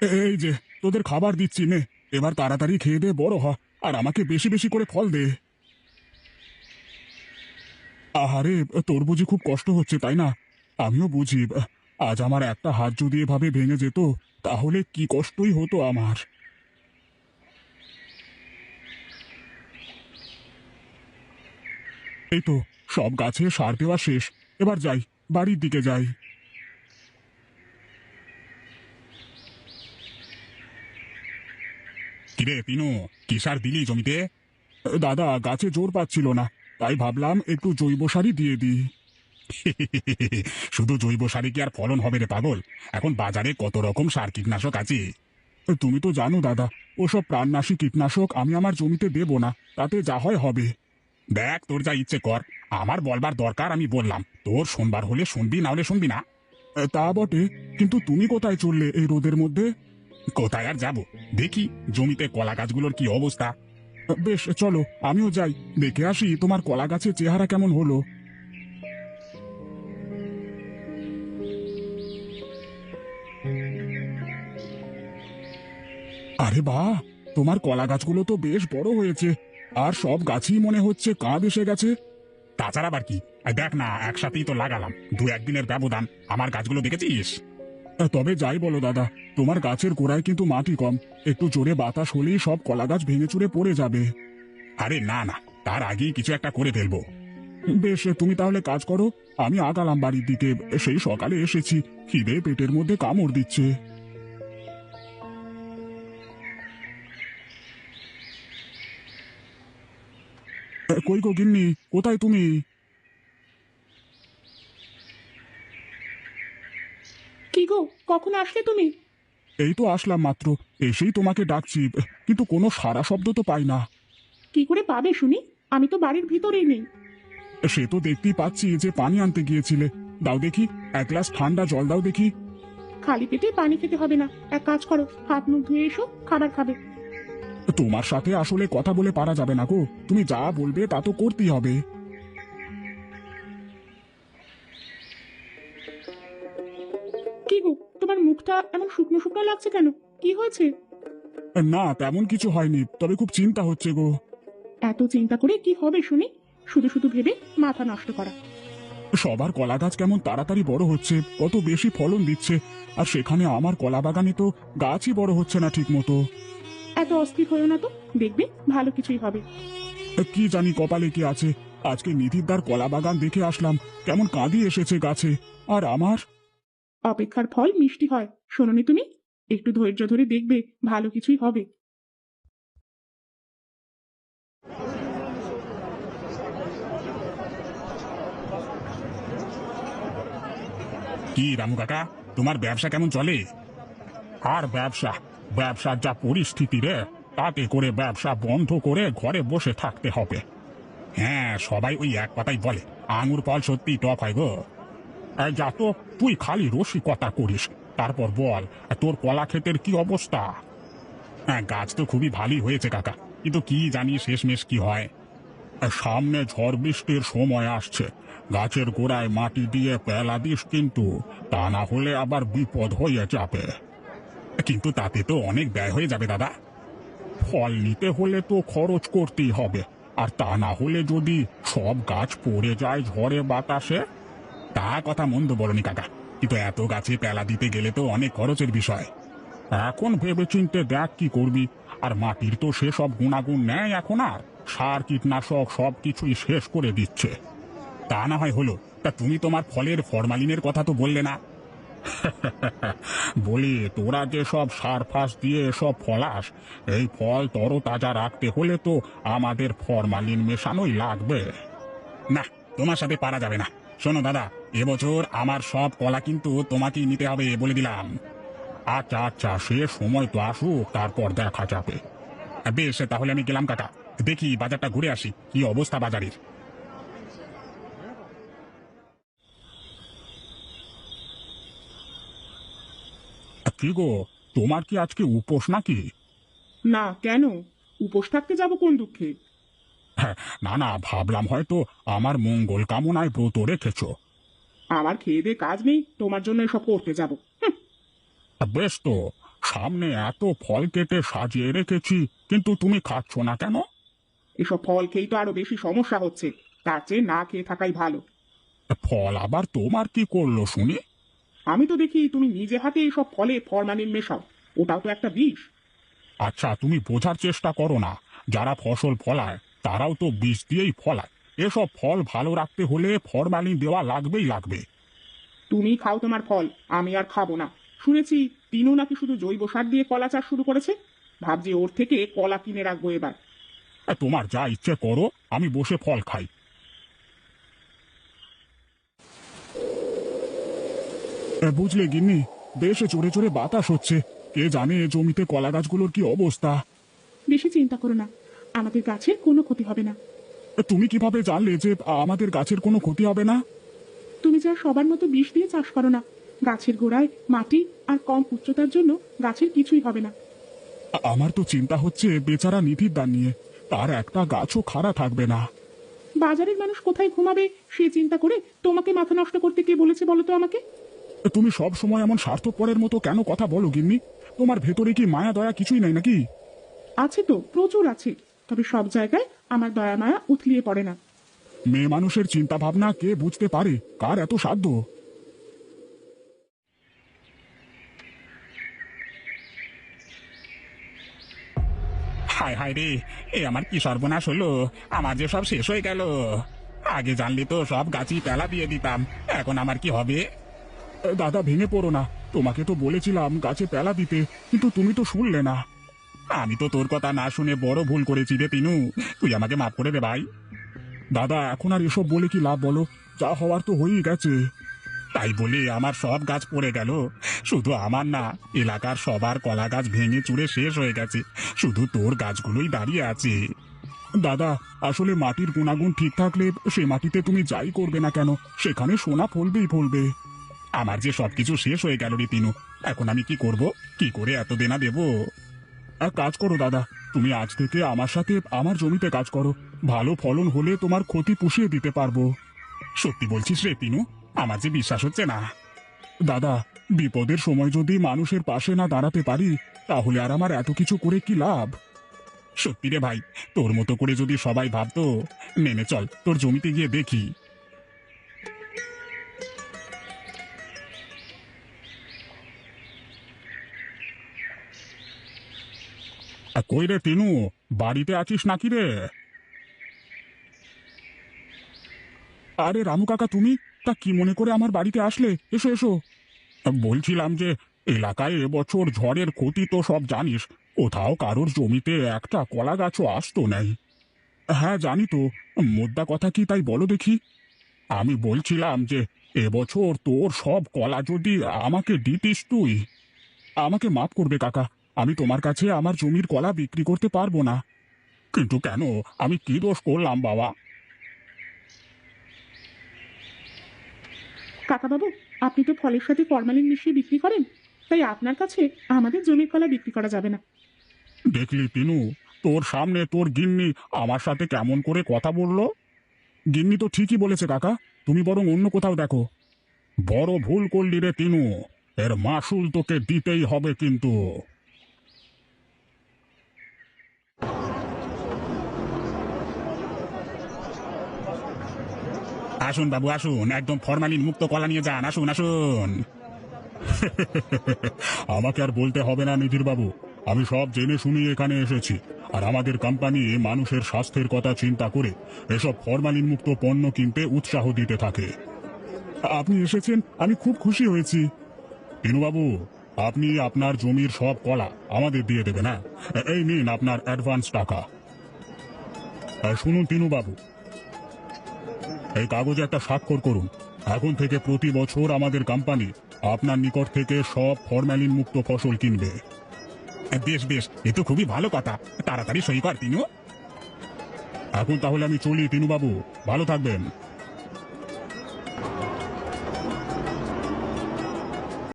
এই যে তোদের খাবার দিচ্ছি নে, এবার তাড়াতাড়ি খেয়ে দে, বড় হ, আর আমাকে বেশি বেশি করে ফল দে। আহারে, তোর বুঝি খুব কষ্ট হচ্ছে তাই না? আমিও বুঝি। আজ আমার একটা হাত যদি এভাবে ভেঙে যেত, তাহলে কি কষ্টই হতো আমার। এই তো সব গাছে সার দেওয়া শেষ। এবার যাই, বাড়ির দিকে যাই। কিরে পিনু, কি সার দিলি জমিতে? দাদা, গাছে জোর পাচ্ছিল না, তাই ভাবলাম একটু জৈব সারই দিয়ে দিই। শুধু জৈব সারে কি আর ফলন হবে রে পাগল? এখন বাজারে কত রকম সার কীটনাশক আছে। তুমি তো জানো দাদা, ওসব প্রাণনাশী কীটনাশক আমি আমার জমিতে দেব না, তাতে যা হয় হবে। দেখ, তোর যা ইচ্ছে কর, আমার বলবার দরকার আমি বললাম, তোর শুনবার হলে শুনবি, না হলে শুনবি না। তা বটে, কিন্তু তুমি কোথায় চললে এই রোদের মধ্যে? কোথায় আর যাব, দেখি জমিতে কলা গাছগুলোর কি অবস্থা। বেশ, চলো আমিও যাই, দেখে আসি তোমার কলা গাছের চেহারা কেমন হলো। আরে বাহ, তোমার কলা গাছগুলো তো বেশ বড় হয়েছে, আর সব গাছই মনে হচ্ছে কাঁধ এসে গেছে। তাছাড়া আবার কি, এই দেখ না, একসাথেই তো লাগালাম, দু একদিনের ব্যবধান, আমার গাছগুলো দেখেছিস? তবে যাই বলো দাদা, তোমার গাছের গোড়ায় কিন্তু মাটি কম, একটু জোরে বাতাস হলেই সব কলা গাছ ভেঙে চুরে পড়ে যাবে। আরে না না, তার আগেই কিছু একটা করে ফেলবো। বেশ, তুমি তাহলে কাজ করো, আমি আগালাম বাড়ির দিকে। সেই সকালে এসেছি, খিদে পেটের মধ্যে কামড় দিচ্ছে। কই গো গিন্নি, কোথায় তুমি? কি গো, কখন আসলে তুমি? এই তো আসলাম মাত্র, এসেই তোমাকে ডাকছি, কিন্তু কোনো সাড়া শব্দ তো পাই না। কি করে পাবে শুনি? আমি তো বাড়ির ভিতরেই নেই। সে তো দেখতেই পাচ্ছি যে পানি আনতে গিয়েছিলে। দাও দেখি, এক গ্লাস ঠান্ডা জল দাও দেখি। খালি পেটে পানি খেতে হবে না, এক কাজ করো, হাত মুখ ধুয়ে এসো, খাবার খাবে। তোমার সাথে আসলে কথা বলে পারা যাবে না গো, তুমি যা বলবে তা তো করতেই হবে। কি গো, তোমার মুখটা এমন শুকনো শুকনো লাগছে কেন? কি হয়েছে? না, তেমন কিছু হয়নি, তবে খুব চিন্তা হচ্ছে গো। এত চিন্তা করে কি হবে শুনি? শুধু শুধু ভেবে মাথা নষ্ট করা। সবার কলা গাছ কেমন তাড়াতাড়ি বড় হচ্ছে, কত বেশি ফলন দিচ্ছে, আর সেখানে আমার কলা বাগানে তো গাছই বড় হচ্ছে না ঠিক মতো। এত অস্থির হয়েও না তো, দেখবে ভালো কিছুই হবে। কি জানি কপালে কি আছে, আজকে নিধিরদার কলা বাগান দেখে আসলাম, কেমন কাঁদি এসেছে গাছে। আর আমার। অপেক্ষার ফল মিষ্টি হয়, শোনোনি তুমি? একটু ধৈর্য ধরে দেখবে, ভালো কিছুই হবে। কি রামু কাকা, তোমার ব্যবসা কেমন চলে? আর ব্যবসা, ব্যবসার যা পরিস্থিতি রে, তাতে করে ব্যবসা বন্ধ করে ঘরে বসে থাকতে হবে। হ্যাঁ, সবাই ওই এক কথাই বলে, আঙুর ফল সত্যি টক হয় গো। এই যা তো, তুই খালি রসিকতা করিস, তারপর বল, তোর কলা ক্ষেতের কি অবস্থা? হ্যাঁ, গাছ তো খুবই ভালোই হয়েছে কাকা, কিন্তু কি জানি শেষমেশ কি হয়। সামনে ঝড় বৃষ্টির সময় আসছে, গাছের গোড়ায় মাটি দিয়ে পেলা দিস কিন্তু, তা না হলে আবার বিপদ হয়ে যাবে। কিন্তু তাতে তো অনেক ব্যয় হয়ে যাবে দাদা। ফল নিতে হলে তো খরচ করতেই হবে, আর তা না হলে যদি সব গাছ পড়ে যায় ঝড়ে বাতাসে। তা কথা মন্দ বলনি কাকা, কিন্তু এত গাছে পেলা দিতে গেলে তো অনেক খরচের বিষয়। এখন ভেবেচিন্তে দেখ কি করবি, আর মাটির তো সেসব গুণাগুণ নেই এখন আর, সার কীটনাশক সব কিছুই শেষ করে দিচ্ছে। তা না হয় হলো, তা তুমি তোমার ফলের ফরমালিনের কথা তো বললে না। বলি, তোরা যে সব সার ফাস দিয়ে সব ফলাস, এই ফল তরতাজা রাখতে হলে তো আমাদের ফরমালিন মেশানোই লাগবে। না, তোমার সাথে পারা যাবে না। শোনো দাদা, এবছর আমার সব কলা কিন্তু তোমাকেই নিতে হবে বলে দিলাম। আচ্ছা আচ্ছা, সে সময় তো আসুক, তারপর দেখা যাবে। বেশ, তাহলে আমি গেলাম কাকা, দেখি বাজারটা ঘুরে আসি, কি অবস্থা বাজারের। কি গো, তোমার কি আজকে উপোস নাকি? না, কেন? উপোস থাকতে যাব কোন দুঃখে? হ্যাঁ, না না, ভাবলাম হয়তো আমার মঙ্গল কামনায় ব্রত রেখেছো। আমার খেয়ে দে কাজ নেই, তোমার জন্য এসব করতে যাব? বেশ তো, সামনে এত ফল কেটে সাজিয়ে রেখেছি, কিন্তু তুমি খাচ্ছ না কেন? এসব ফল খেয়েই তো আরো বেশি সমস্যা হচ্ছে, তার চেয়ে না খেয়ে থাকাই ভালো। ফল আবার তোমার কি করলো শুনি? আমি তো দেখি তুমি নিজে হাতে এইসব ফলে ফরমালিন মেশাও, ওটাও তো একটা বিষ। আচ্ছা, তুমি বোঝার চেষ্টা করো না। যারা ফসল ফলায় তারাও তো বীজ দিয়েই ফলায়। এসব ফল ভালো রাখতে হলে ফরমালিন দেওয়া লাগবেই লাগবে। তুমি খাও তোমার ফল, আমি আর খাবো না। শুনেছি তিনু নাকি শুধু জৈব সার দিয়ে কলা চাষ শুরু করেছে, ভাবছি ওর থেকে কলা কিনে রাখবো এবার। তোমার যা ইচ্ছে করো, আমি বসে ফল খাই। বুঝলে গিন্নি, বেশ জোরে জোরে বাতাস হচ্ছে। কে জানে জমিতে কলা গাছগুলোর কি অবস্থা। বেশি চিন্তা করো না, আমাদের গাছের কোনো ক্ষতি হবে না। তুমি কিভাবে জানলে যে আমাদের গাছের কোনো ক্ষতি হবে না? তুমি যা সবার মতো বিষ দিয়ে চাষ করো না, গাছের গোড়ায় মাটি আর কম উচ্চতার জন্য গাছের কিছুই হবে না। আমার তো চিন্তা হচ্ছে বেচারা নিধির দান নিয়ে, তার একটা গাছও খাড়া থাকবে না। বাজারের মানুষ কোথায় ঘুমাবে সে চিন্তা করে তোমাকে মাথা নষ্ট করতে কে বলেছে বলো তো আমাকে? তুমি সব সময় এমন স্বার্থপরের মতো কেন কথা বলো গিন্নি? তোমার ভেতরে কি মায়া দয়া কিছুই নাই নাকি? আছে তো, প্রচুর আছে, তবে সব জায়গায় আমার দয়া মায়া উথলিয়ে পড়ে না। মেয়ে মানুষের চিন্তা ভাবনা কে বুঝতে পারে? কার এত সাধ্য? হায় হায় রে, এ আমার কি সর্বনাশ হলো! আমার যে সব শেষ হয়ে গেল। আগে জানলে তো সব গাছই পেলা দিয়ে দিতাম। এখন আমার কি হবে? দাদা, ভেঙে পড়ো না। তোমাকে তো বলেছিলাম গাছে পেলা দিতে, কিন্তু তুমি তো শুনলে না। আমি তো তোর কথা না শুনে বড় ভুল করেছি রে তিনু। তুই আমাকে মাফ করে দে ভাই। দাদা, এখন আর এসব বলে কি লাভ বলো? যা হওয়ার তো হয়েই গেছে। তাই বলে আমার সব গাছ পড়ে গেল? শুধু আমার না, এলাকার সবার কলা গাছ ভেঙে চুরে শেষ হয়ে গেছে। শুধু তোর গাছগুলোই দাঁড়িয়ে আছে। দাদা, আসলে মাটির গুণাগুণ ঠিক থাকলে সে মাটিতে তুমি যাই করবে না কেন, সেখানে সোনা ফলবেই ফলবে। আমার যে সবকিছু শেষ হয়ে গেল রে তিনু। এখন আমি কি করব? কি করে এত দেনা দেব? এক কাজ করো দাদা, তুমি আজ থেকে আমার সাথে আমার জমিতে কাজ করো। ভালো ফলন হলে তোমার ক্ষতি পুষিয়ে দিতে পারবো। সত্যি বলছিস রে তিনু? আমার যে বিশ্বাস হচ্ছে না। দাদা, বিপদের সময় যদি মানুষের পাশে না দাঁড়াতে পারি, তাহলে আর আমার এত কিছু করে কি লাভ? সত্যি রে ভাই, তোর মতো করে যদি সবাই ভাবতো। নেমে চল, তোর জমিতে গিয়ে দেখি। কই রে তিনু, বাড়িতে আছিস নাকি রে? আরে রামু কাকা, তুমি? তা কি মনে করে আমার বাড়িতে আসলে? এসো এসো। বলছিলাম যে, এলাকায় এবছর ঝড়ের ক্ষতি তো সব জানিস। কোথাও কারোর জমিতে একটা কলা গাছও আসতো নাই। হ্যাঁ জানি তো। মোদ্দা কথা কি তাই বলো দেখি। আমি বলছিলাম যে, এবছর তোর সব কলা যদি আমাকে দিতিস তুই। আমাকে মাফ করবে কাকা, আমি তোমার কাছে আমার জমির কলা বিক্রি করতে পারবো না। কিন্তু কেন? আমি কি দোষ করলাম বাবা? কাকাবাবু, আপনি তো ফলের সাথে ফরমালিন মিশিয়ে বিক্রি করেন, তাই আপনার কাছে আমাদের জমির কলা বিক্রি করা যাবে না। দেখলি তিনু, তোর সামনে তোর গিন্নি আমার সাথে কেমন করে কথা বললো। গিন্নি তো ঠিকই বলেছে কাকা, তুমি বরং অন্য কোথাও দেখো। বড় ভুল করলি রে তিনু, এর মাসুল তোকে দিতেই হবে কিন্তু। আসুন বাবু আসুন, একদম ফরমালিন মুক্ত কলা নিয়ে যান, আসুন আসুন। আমাকে আর বলতে হবে না নিধির বাবু, আমি সব জেনে শুনে এখানে এসেছি। আর আমাদের কোম্পানি মানুষের স্বাস্থ্যের কথা চিন্তা করে এসব ফরমালিন মুক্ত পণ্য কিনতে উৎসাহ দিতে থাকে। আপনি এসেছেন, আমি খুব খুশি হয়েছি। তিনুবাবু, আপনি আপনার জমির সব কলা আমাদের দিয়ে দেবেন। হ্যাঁ, এই নিন আপনার অ্যাডভান্স টাকা। শুনুন তিনুবাবু, এই কাগজে একটা স্বাক্ষর করুন। এখন থেকে প্রতি বছর আমাদের কোম্পানি আপনার নিকট থেকে সব ফরমালিন মুক্ত ফসল কিনবে। বেশ বেশ, এ তো খুবই ভালো কথা। তাড়াতাড়ি সই কর তিনু। এখন তাহলে আমি চলি তিনুবাবু, ভালো থাকবেন।